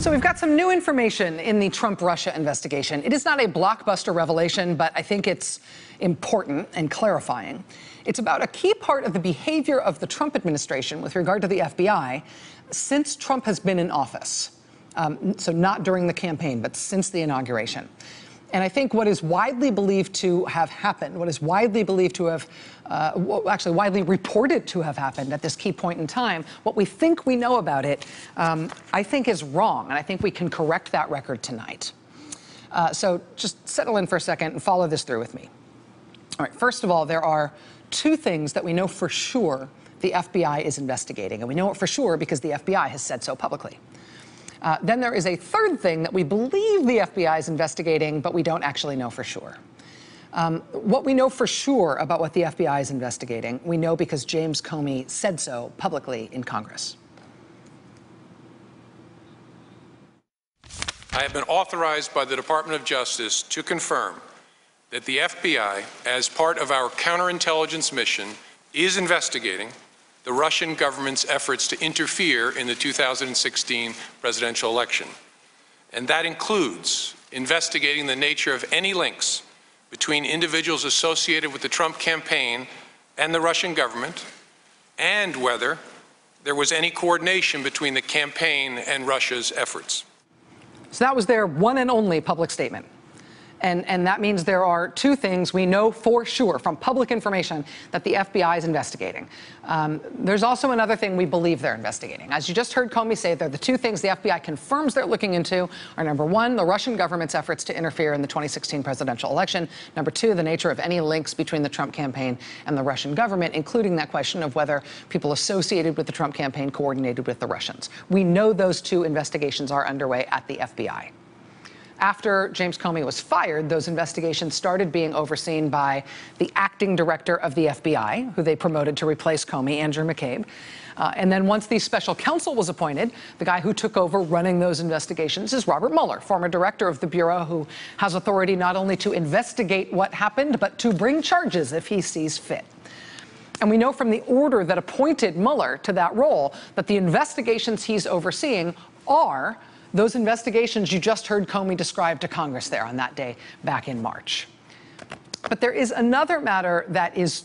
So we've got some new information in the Trump-Russia investigation. It is not a blockbuster revelation, but I think it's important and clarifying. It's about a key part of the behavior of the Trump administration with regard to the FBI since Trump has been in office. So not during the campaign, but since the inauguration. And I think what is widely believed to have happened, what is widely believed to have, actually widely reported to have happened at this key point in time, what we think we know about it, I think is wrong. And I think we can correct that record tonight. So just settle in for a second and follow this through with me. All right, first of all, there are two things that we know for sure the FBI is investigating. And we know it for sure because the FBI has said so publicly. Then there is a third thing that we believe the FBI is investigating, but we don't actually know for sure. What we know for sure about what the FBI is investigating, we know because James Comey said so publicly in Congress. I have been authorized by the Department of Justice to confirm that the FBI, as part of our counterintelligence mission, is investigating the Russian government's efforts to interfere in the 2016 presidential election. And that includes investigating the nature of any links between individuals associated with the Trump campaign and the Russian government, and whether there was any coordination between the campaign and Russia's efforts. So that was their one and only public statement. And that means there are two things we know for sure from public information that the FBI is investigating. There's also another thing we believe they're investigating. As you just heard Comey say, they're the two things the FBI confirms they're looking into are, number one, the Russian government's efforts to interfere in the 2016 presidential election. Number two, the nature of any links between the Trump campaign and the Russian government, including that question of whether people associated with the Trump campaign coordinated with the Russians. We know those two investigations are underway at the FBI. After James Comey was fired, those investigations started being overseen by the acting director of the FBI, who they promoted to replace Comey, Andrew McCabe. And then once the special counsel was appointed, the guy who took over running those investigations is Robert Mueller, former director of the Bureau, who has authority not only to investigate what happened, but to bring charges if he sees fit. And we know from the order that appointed Mueller to that role that the investigations he's overseeing are those investigations you just heard Comey describe to Congress there on that day back in March. But there is another matter that is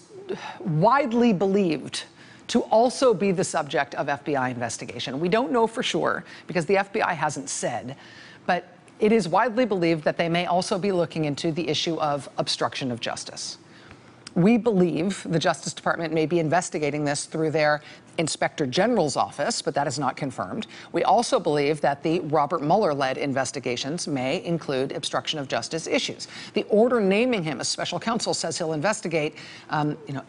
widely believed to also be the subject of FBI investigation. We don't know for sure because the FBI hasn't said, but it is widely believed that they may also be looking into the issue of obstruction of justice. We believe the Justice Department may be investigating this through their Inspector General's office, but that is not confirmed. We also believe that the Robert Mueller-led investigations may include obstruction of justice issues. The order naming him as special counsel says he'll investigate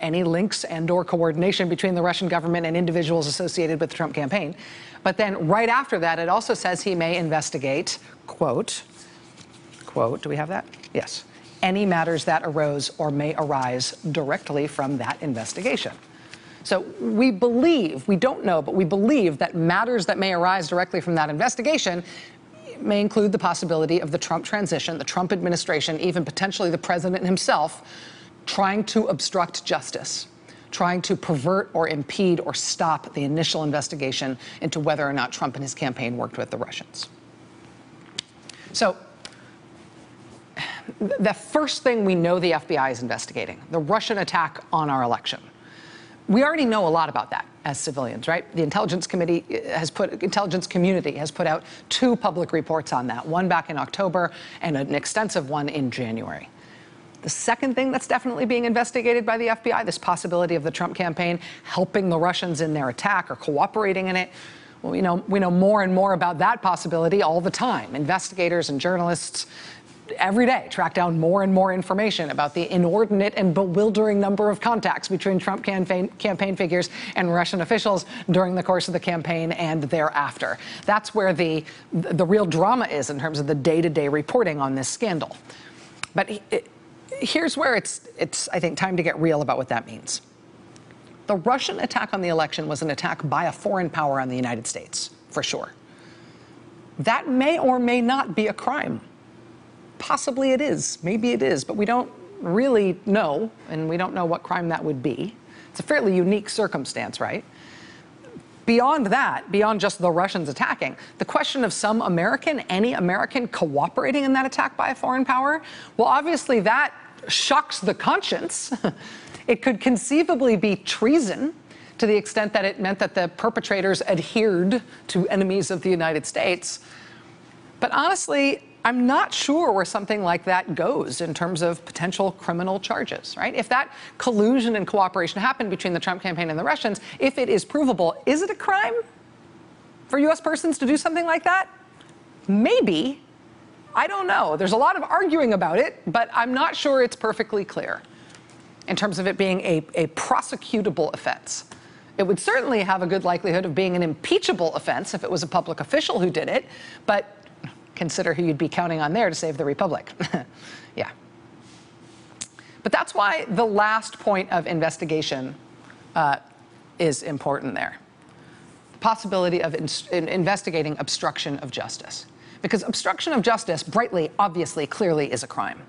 any links and/or coordination between the Russian government and individuals associated with the Trump campaign. But then right after that, it also says he may investigate, quote, do we have that? Yes. Any matters that arose or may arise directly from that investigation. So we believe, we don't know, but we believe that matters that may arise directly from that investigation may include the possibility of the Trump transition, the Trump administration, even potentially the president himself, trying to obstruct justice, trying to pervert or impede or stop the initial investigation into whether or not Trump and his campaign worked with the Russians. So the first thing we know the FBI is investigating, the Russian attack on our election. We already know a lot about that as civilians, right? The intelligence community has put out two public reports on that, one back in October and an extensive one in January. The second thing that's definitely being investigated by the FBI, this possibility of the Trump campaign helping the Russians in their attack or cooperating in it. Well, we know more and more about that possibility all the time. Investigators and journalists every day track down more and more information about the inordinate and bewildering number of contacts between Trump campaign figures and Russian officials during the course of the campaign and thereafter. That's where the real drama is in terms of the day-to-day reporting on this scandal. But here's where it's, I think, time to get real about what that means. The Russian attack on the election was an attack by a foreign power on the United States, for sure. That may or may not be a crime. Possibly it is, maybe it is, but we don't really know, and we don't know what crime that would be. It's a fairly unique circumstance, right? beyond that, beyond just the Russians attacking, the question of some American, any American cooperating in that attack by a foreign power, well, obviously that shocks the conscience. It could conceivably be treason to the extent that it meant that the perpetrators adhered to enemies of the United States. But honestly, I'm not sure where something like that goes in terms of potential criminal charges, right? If that collusion and cooperation happened between the Trump campaign and the Russians, if it is provable, is it a crime for U.S. persons to do something like that? Maybe. I don't know. There's a lot of arguing about it, but I'm not sure it's perfectly clear in terms of it being a prosecutable offense. It would certainly have a good likelihood of being an impeachable offense if it was a public official who did it, but consider who you'd be counting on there to save the republic. Yeah. But that's why the last point of investigation is important there. The possibility of investigating obstruction of justice. Because obstruction of justice, brightly, obviously, clearly is a crime.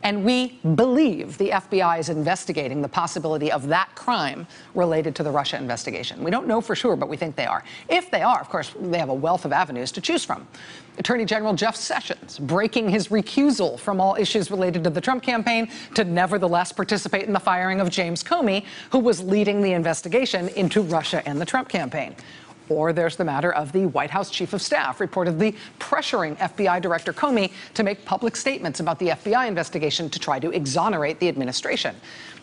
And we believe the FBI is investigating the possibility of that crime related to the Russia investigation. We don't know for sure, but we think they are. If they are, of course, they have a wealth of avenues to choose from. Attorney General Jeff Sessions breaking his recusal from all issues related to the Trump campaign to nevertheless participate in the firing of James Comey, who was leading the investigation into Russia and the Trump campaign. Or there's the matter of the White House Chief of Staff reportedly pressuring FBI Director Comey to make public statements about the FBI investigation to try to exonerate the administration.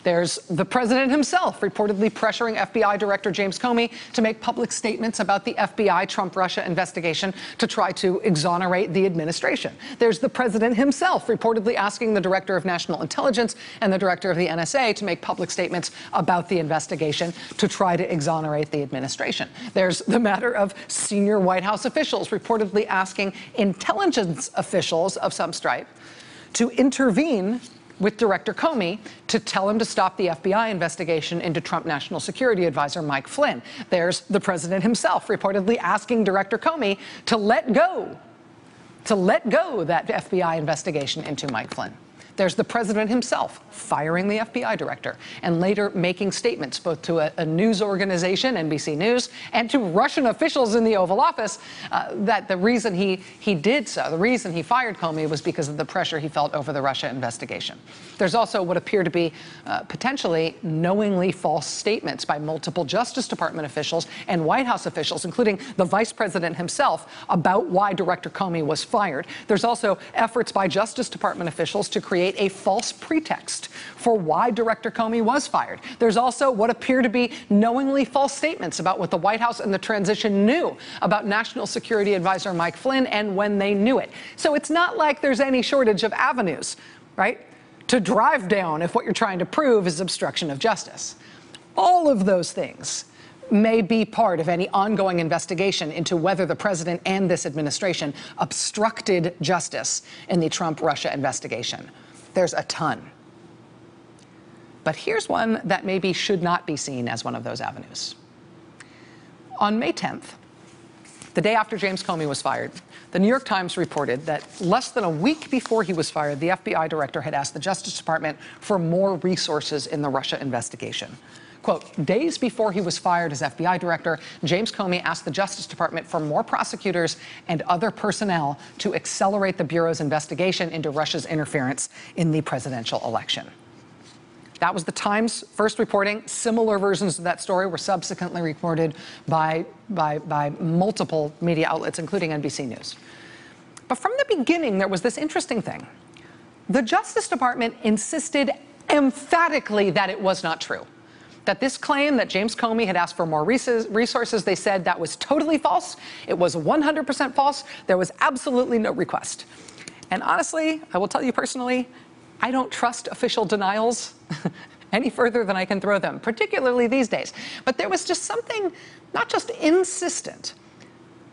There's the president himself reportedly pressuring FBI Director James Comey to make public statements about the FBI Trump-Russia investigation to try to exonerate the administration. There's the president himself reportedly asking the Director of National Intelligence and the Director of the NSA to make public statements about the investigation to try to exonerate the administration. There's the matter of senior White House officials reportedly asking intelligence officials of some stripe to intervene with Director Comey to tell him to stop the FBI investigation into Trump National Security Advisor Mike Flynn. There's the president himself reportedly asking Director Comey to let go that FBI investigation into Mike Flynn. There's the president himself firing the FBI director and later making statements both to a news organization, NBC News, and to Russian officials in the Oval Office that the reason he did so, the reason he fired Comey was because of the pressure he felt over the Russia investigation. There's also what appear to be potentially knowingly false statements by multiple Justice Department officials and White House officials, including the vice president himself, about why Director Comey was fired. There's also efforts by Justice Department officials to create a false pretext for why Director Comey was fired. There's also what appear to be knowingly false statements about what the White House and the transition knew about National Security Advisor Mike Flynn and when they knew it. So it's not like there's any shortage of avenues, right, to drive down if what you're trying to prove is obstruction of justice. All of those things may be part of any ongoing investigation into whether the president and this administration obstructed justice in the Trump-Russia investigation. There's a ton. But here's one that maybe should not be seen as one of those avenues. On May 10th, the day after James Comey was fired, the New York Times reported that less than a week before he was fired, the FBI director had asked the Justice Department for more resources in the Russia investigation. Quote, days before he was fired as FBI director, James Comey asked the Justice Department for more prosecutors and other personnel to accelerate the Bureau's investigation into Russia's interference in the presidential election. That was the Times' first reporting. Similar versions of that story were subsequently reported by multiple media outlets, including NBC News. But from the beginning, there was this interesting thing. The Justice Department insisted emphatically that it was not true. That this claim that James Comey had asked for more resources, they said that was totally false. It was 100% false. There was absolutely no request. And honestly, I will tell you personally, I don't trust official denials any further than I can throw them, particularly these days. But there was just something not just insistent,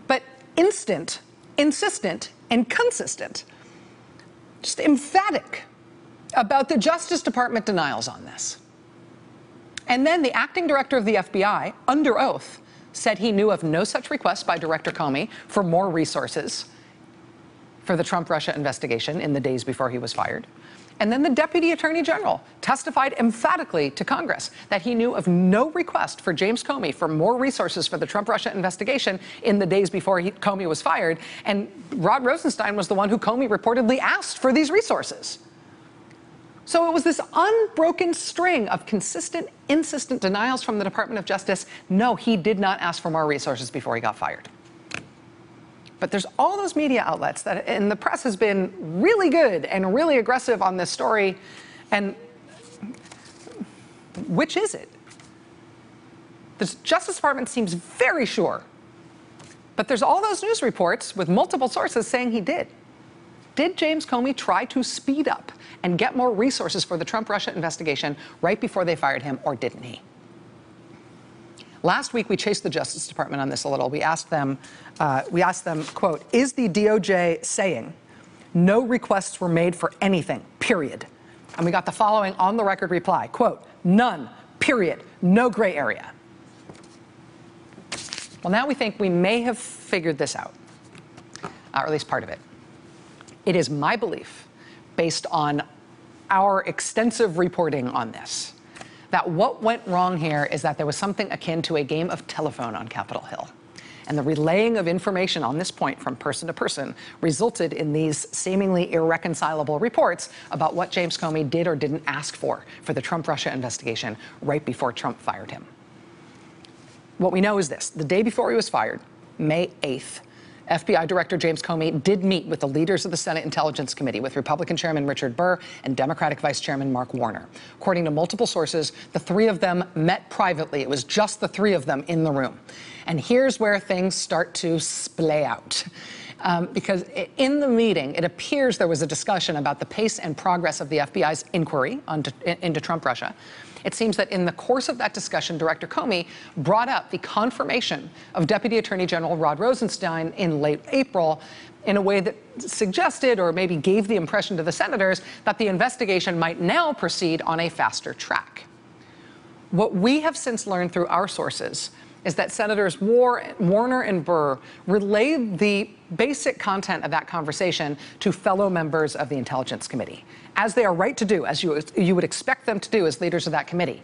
but instant, insistent, and consistent, just emphatic about the Justice Department denials on this. And then the acting director of the FBI, under oath, said he knew of no such request by Director Comey for more resources for the Trump-Russia investigation in the days before he was fired. And then the Deputy Attorney General testified emphatically to Congress that he knew of no request for James Comey for more resources for the Trump-Russia investigation in the days before Comey was fired. And Rod Rosenstein was the one who Comey reportedly asked for these resources. So it was this unbroken string of consistent, insistent denials from the Department of Justice. No, he did not ask for more resources before he got fired. But there's all those media outlets that, and the press has been really good and really aggressive on this story. And which is it? The Justice Department seems very sure. But there's all those news reports with multiple sources saying he did. Did James Comey try to speed up and get more resources for the Trump-Russia investigation right before they fired him, or didn't he? Last week, we chased the Justice Department on this a little. We asked them, quote, is the DOJ saying no requests were made for anything, period? And we got the following on-the-record reply, quote, none, period, no gray area. Well, now we think we may have figured this out, or at least part of it. It is my belief, based on our extensive reporting on this, that what went wrong here is that there was something akin to a game of telephone on Capitol Hill. And the relaying of information on this point from person to person resulted in these seemingly irreconcilable reports about what James Comey did or didn't ask for the Trump-Russia investigation right before Trump fired him. What we know is this. The day before he was fired, May 8th, FBI Director James Comey did meet with the leaders of the Senate Intelligence Committee, with Republican Chairman Richard Burr and Democratic Vice Chairman Mark Warner. According to multiple sources, the three of them met privately. It was just the three of them in the room. And here's where things start to splay out. Because in the meeting, it appears there was a discussion about the pace and progress of the FBI's inquiry into Trump-Russia. It seems that in the course of that discussion, Director Comey brought up the confirmation of Deputy Attorney General Rod Rosenstein in late April in a way that suggested, or maybe gave the impression to the senators, that the investigation might now proceed on a faster track. What we have since learned through our sources is that Senators Warner and Burr relayed the basic content of that conversation to fellow members of the Intelligence Committee, as they are right to do, as you would expect them to do as leaders of that committee.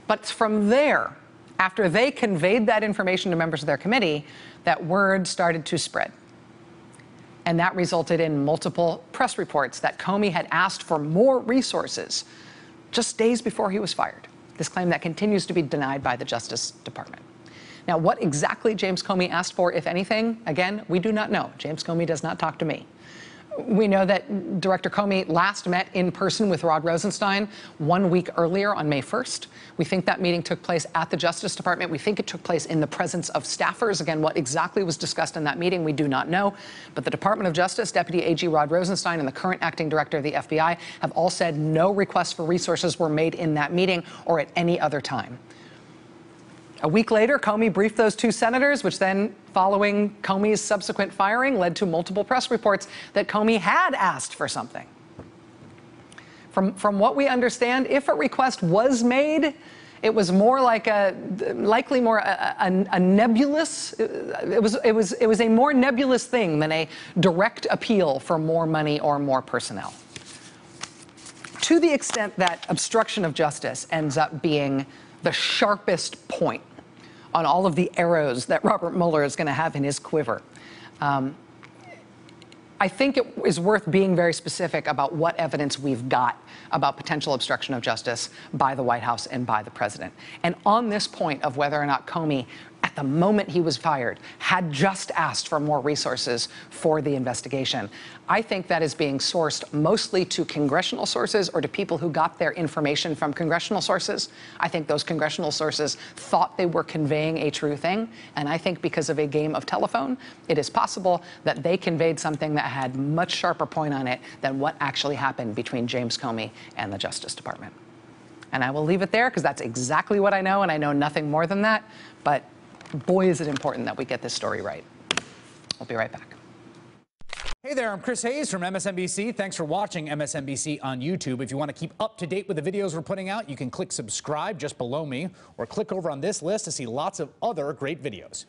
But from there, after they conveyed that information to members of their committee, that word started to spread. And that resulted in multiple press reports that Comey had asked for more resources just days before he was fired. This claim that continues to be denied by the Justice Department. Now, what exactly James Comey asked for, if anything, again, we do not know. James Comey does not talk to me. We know that Director Comey last met in person with Rod Rosenstein 1 week earlier on May 1st. We think that meeting took place at the Justice Department. We think it took place in the presence of staffers. Again, what exactly was discussed in that meeting, we do not know. But the Department of Justice, Deputy AG Rod Rosenstein, and the current acting director of the FBI have all said no requests for resources were made in that meeting or at any other time. A week later, Comey briefed those two senators, which then, following Comey's subsequent firing, led to multiple press reports that Comey had asked for something. From what we understand, if a request was made, it was more like likely more a nebulous. It was a more nebulous thing than a direct appeal for more money or more personnel. To the extent that obstruction of justice ends up being the sharpest point on all of the arrows that Robert Mueller is going to have in his quiver, I think it is worth being very specific about what evidence we've got about potential obstruction of justice by the White House and by the president. And on this point of whether or not Comey, at the moment he was fired, had just asked for more resources for the investigation, I think that is being sourced mostly to congressional sources or to people who got their information from congressional sources. I think those congressional sources thought they were conveying a true thing. And I think because of a game of telephone, it is possible that they conveyed something that had much sharper point on it than what actually happened between James Comey and the Justice Department. And I will leave it there because that's exactly what I know, and I know nothing more than that. But boy, is it important that we get this story right. We'll be right back. Hey there, I'm Chris Hayes from MSNBC. Thanks for watching MSNBC on YouTube. If you want to keep up to date with the videos we're putting out, you can click subscribe just below me or click over on this list to see lots of other great videos.